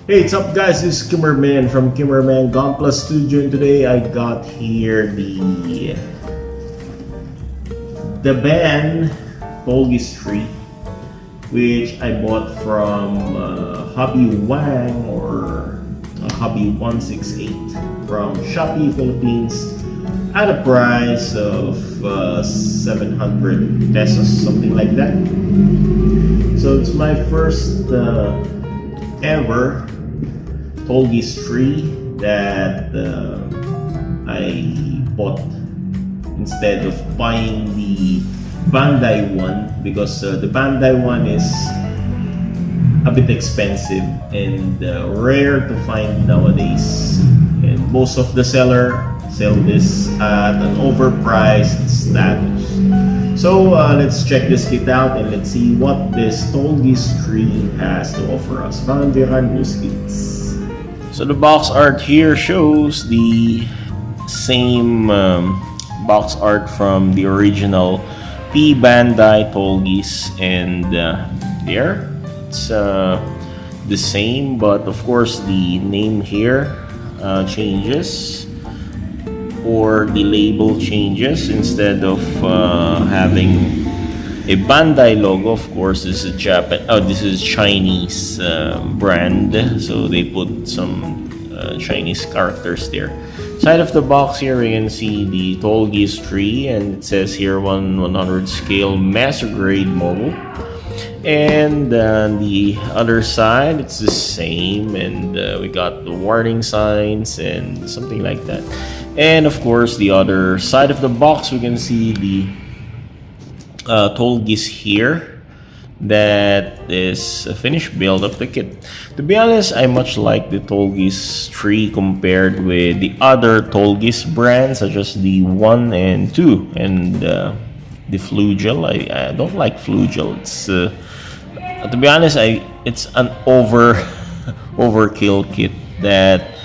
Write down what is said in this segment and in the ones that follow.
Hey, what's up guys? This is Kimmerman from Kimmerman Gunpla Studio, and today I got here the Daban Tallgeese tree, which I bought from Hobby Wang or Hobby 168 from Shopee Philippines at a price of 700 pesos, something like that. So it's my first ever Tallgeese tree that I bought instead of buying the Bandai one, because the Bandai one is a bit expensive and rare to find nowadays, and most of the seller sell this at an overpriced status. So let's check this kit out and let's see what this Tallgeese tree has to offer us. So the box art here shows the same box art from the original P Bandai Tallgeese, and there it's the same, but of course the name here changes, or the label changes. Instead of having a Bandai logo, of course this is this is Chinese brand, so they put some Chinese characters there. Side of the box here we can see the Tallgeese tree, and it says here 1/100 scale master grade model. And the other side it's the same, and we got the warning signs and something like that. And of course the other side of the box we can see the Tallgeese here. That is a finished build of the kit. To be honest, I much like the Tallgeese tree compared with the other Tallgeese brands, such as the 1 and 2 and the Flugel. I don't like Flugel. It's to be honest, it's an overkill kit that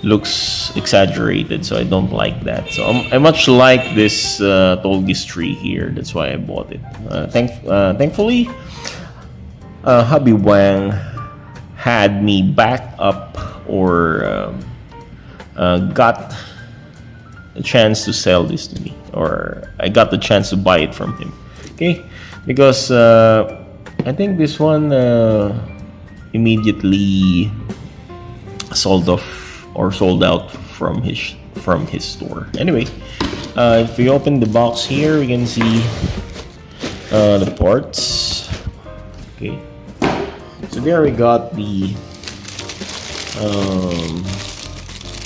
looks exaggerated, so I don't like that. So I much like this Tallgeese tree here. That's why I bought it. Thankfully, Hobby Wang had me back up, or got a chance to sell this to me, or I got the chance to buy it from him. Okay, because I think this one immediately sold out from his store. Anyway, if we open the box here, we can see the parts. Okay, so there we got the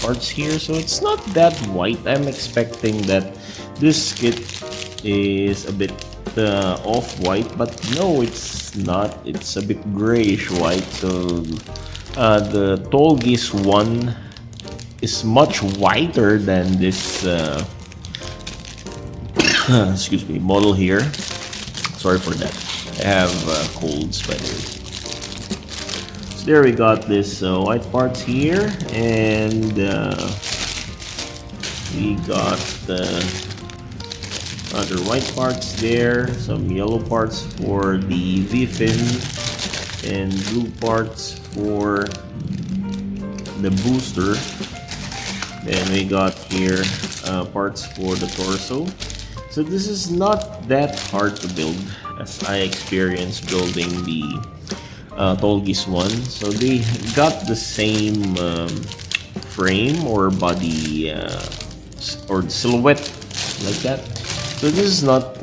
parts here. So it's not that white. I'm expecting that this kit is a bit off-white, but no, it's not. It's a bit grayish white. So the Tallgeese one is much whiter than this excuse me, model here. Sorry for that. I have colds, by the way. So there we got this white parts here, and we got other white parts there, some yellow parts for the V-fin, and blue parts for the booster. Then we got here parts for the torso. So this is not that hard to build, as I experienced building the Tallgeese one. So they got the same frame or body or silhouette like that. So this is not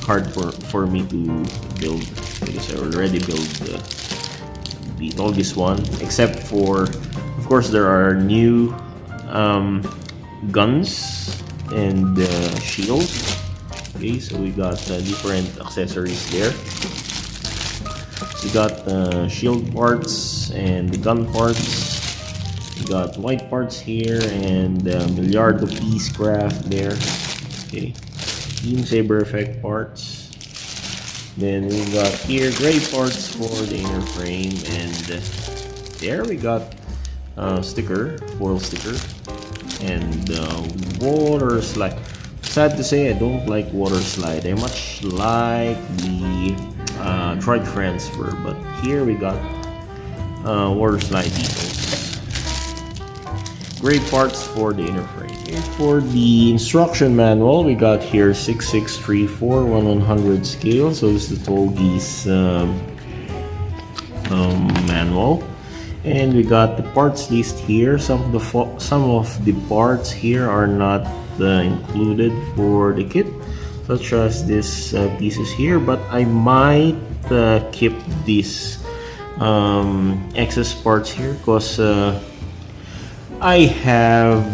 hard for me to build, because I already built the Tallgeese one, except for, of course, there are new guns and shield. Okay, so we got different accessories there. We got shield parts and the gun parts. We got white parts here and Milliardo piece craft there. Okay, Team Saber effect parts. Then we got here gray parts for the inner frame, and there we got sticker, foil sticker, and water slide. Sad to say, I don't like water slide. I much like the tri transfer, but here we got water slide details. Great parts for the inner frame. And for the instruction manual, we got here 6634 1/100 scale. So this is the Tallgeese manual. And we got the parts list here. Some of the parts here are not included for the kit, such as these pieces here. But I might keep these excess parts here because I have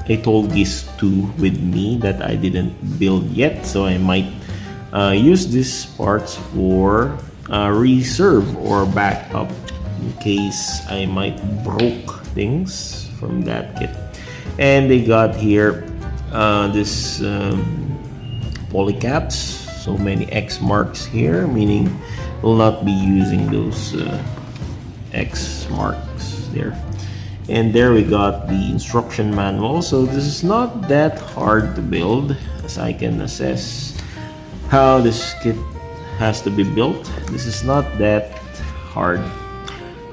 a Tallgeese 2 with me that I didn't build yet, so I might use these parts for reserve or backup in case I might broke things from that kit. And they got here this polycaps, so many X marks here, meaning we'll not be using those X marks there. And there we got the instruction manual. So this is not that hard to build, as I can assess how this kit has to be built. This is not that hard.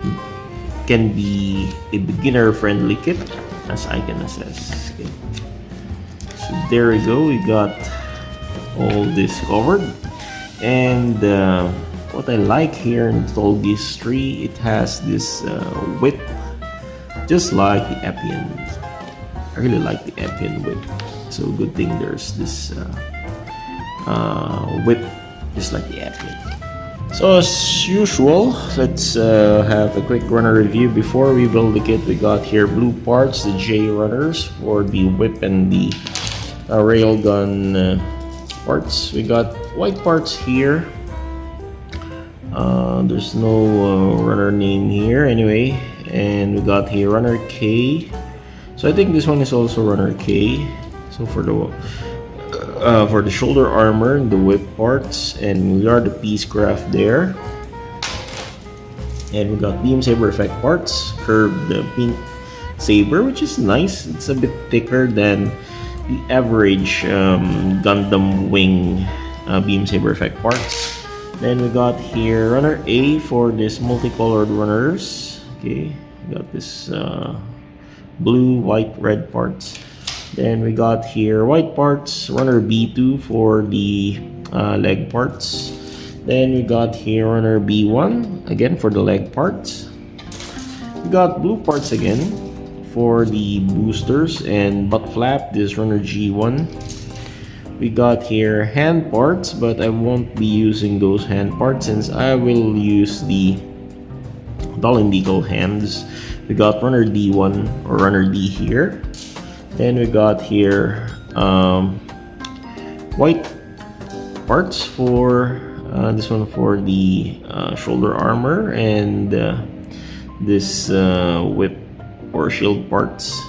It can be a beginner friendly kit, as I can assess. Okay. So there we go, we got all this covered. And what I like here in Tallgeese 3, it has this width just like the Epian. I really like the Epian whip. So good thing there's this whip just like the Epian. So as usual, let's have a quick runner review before we build the kit. We got here blue parts, the J runners for the whip and the railgun parts. We got white parts here. There's no runner name here anyway. And we got here runner K. So I think this one is also runner K. So for the shoulder armor, the whip parts, and we got the piece craft there. And we got beam saber effect parts, curved pink saber, which is nice. It's a bit thicker than the average Gundam wing beam saber effect parts. Then we got here runner A for this multicolored runners. Okay, we got this blue, white, red parts. Then we got here white parts, runner B2 for the leg parts. Then we got here runner B1 again for the leg parts. We got blue parts again for the boosters and butt flap. This runner G1. We got here hand parts, but I won't be using those hand parts since I will use the dull and decal hands. We got runner D1 or runner D here. Then we got here white parts for this one for the shoulder armor and this whip or shield parts.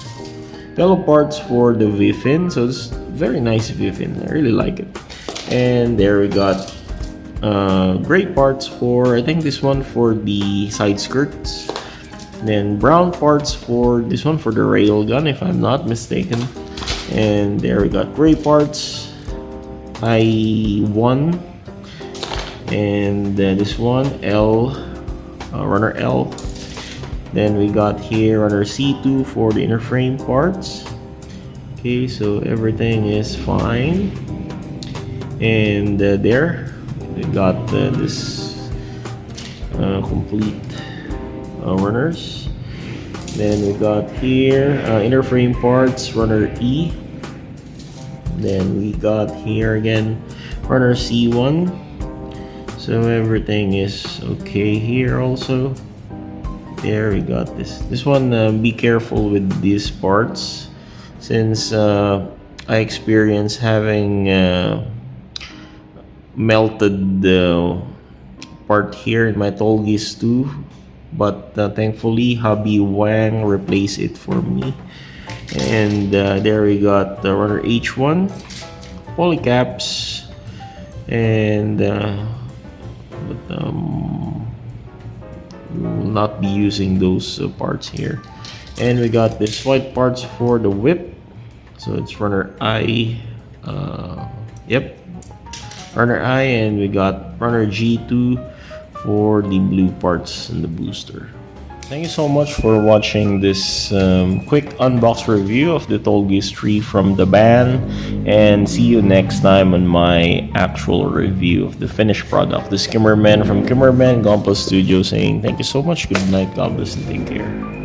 Yellow parts for the V-fin, so it's very nice V-fin. I really like it. And there we got gray parts for, I think this one for the side skirts. Then brown parts for this one for the railgun, if I'm not mistaken. And there we got gray parts, I1, and this one L, runner L. Then we got here runner C2 for the inner frame parts. Okay, so everything is fine. And there we got this complete runners. Then we got here inner frame parts, runner E. Then we got here again runner C1. So everything is okay here also. There we got this one. Be careful with these parts since I experienced having melted the part here in my Tallgeese 2, but thankfully Hobby Wang replaced it for me. And there we got the runner H1 polycaps, and we'll not be using those parts here. And we got this white parts for the whip, so it's runner I, yep, runner I. And we got runner G2 for the blue parts in the booster. Thank you so much for watching this quick unbox review of the Tallgeese tree from Daban, and see you next time on my actual review of the finished product. The Skimmerman from Kimmerman Gunpla Studio saying thank you so much, good night, God bless, and take care.